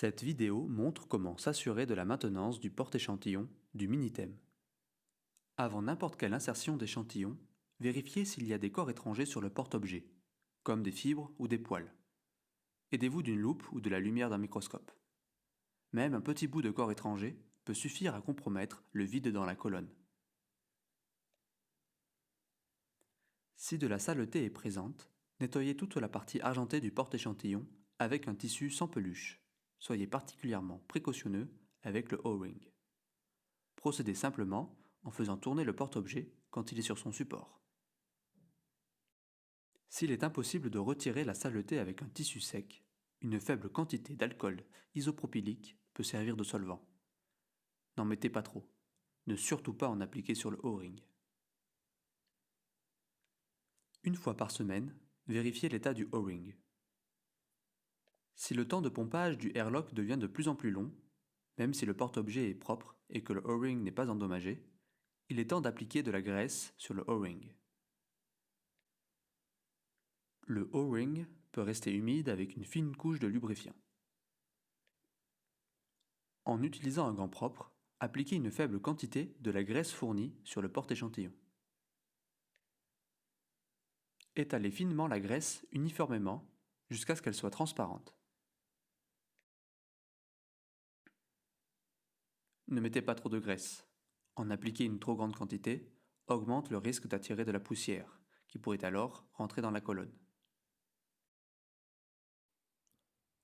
Cette vidéo montre comment s'assurer de la maintenance du porte-échantillon du Minitem. Avant n'importe quelle insertion d'échantillon, vérifiez s'il y a des corps étrangers sur le porte-objet, comme des fibres ou des poils. Aidez-vous d'une loupe ou de la lumière d'un microscope. Même un petit bout de corps étranger peut suffire à compromettre le vide dans la colonne. Si de la saleté est présente, nettoyez toute la partie argentée du porte-échantillon avec un tissu sans peluche. Soyez particulièrement précautionneux avec le O-ring. Procédez simplement en faisant tourner le porte-objet quand il est sur son support. S'il est impossible de retirer la saleté avec un tissu sec, une faible quantité d'alcool isopropylique peut servir de solvant. N'en mettez pas trop. Ne surtout pas en appliquer sur le O-ring. Une fois par semaine, vérifiez l'état du O-ring. Si le temps de pompage du airlock devient de plus en plus long, même si le porte-objet est propre et que le O-ring n'est pas endommagé, il est temps d'appliquer de la graisse sur le O-ring. Le O-ring peut rester humide avec une fine couche de lubrifiant. En utilisant un gant propre, appliquez une faible quantité de la graisse fournie sur le porte-échantillon. Étalez finement la graisse uniformément jusqu'à ce qu'elle soit transparente. Ne mettez pas trop de graisse. En appliquer une trop grande quantité augmente le risque d'attirer de la poussière, qui pourrait alors rentrer dans la colonne.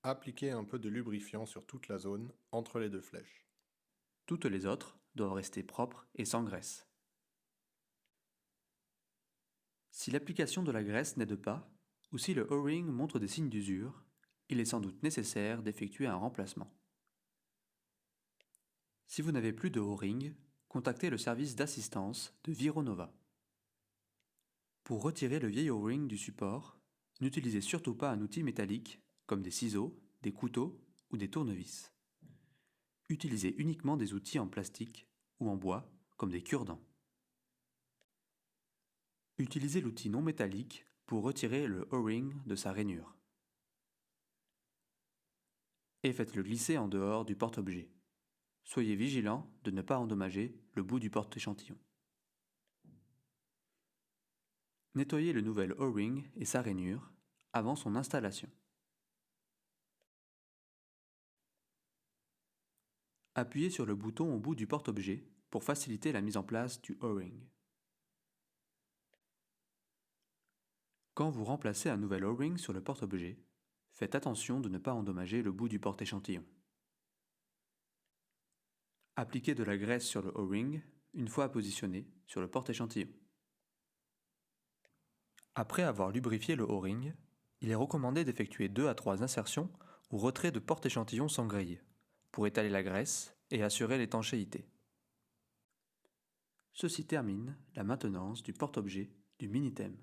Appliquez un peu de lubrifiant sur toute la zone entre les deux flèches. Toutes les autres doivent rester propres et sans graisse. Si l'application de la graisse n'aide pas, ou si le O-ring montre des signes d'usure, il est sans doute nécessaire d'effectuer un remplacement. Si vous n'avez plus de O-ring, contactez le service d'assistance de Vironova. Pour retirer le vieil O-ring du support, n'utilisez surtout pas un outil métallique comme des ciseaux, des couteaux ou des tournevis. Utilisez uniquement des outils en plastique ou en bois comme des cure-dents. Utilisez l'outil non métallique pour retirer le O-ring de sa rainure. Et faites-le glisser en dehors du porte-objet. Soyez vigilant de ne pas endommager le bout du porte-échantillon. Nettoyez le nouvel O-ring et sa rainure avant son installation. Appuyez sur le bouton au bout du porte-objet pour faciliter la mise en place du O-ring. Quand vous remplacez un nouvel O-ring sur le porte-objet, faites attention de ne pas endommager le bout du porte-échantillon. Appliquez de la graisse sur le O-ring une fois positionné sur le porte-échantillon. Après avoir lubrifié le O-ring, il est recommandé d'effectuer 2 à 3 insertions ou retraits de porte-échantillon sans grille, pour étaler la graisse et assurer l'étanchéité. Ceci termine la maintenance du porte-objet du Minitem.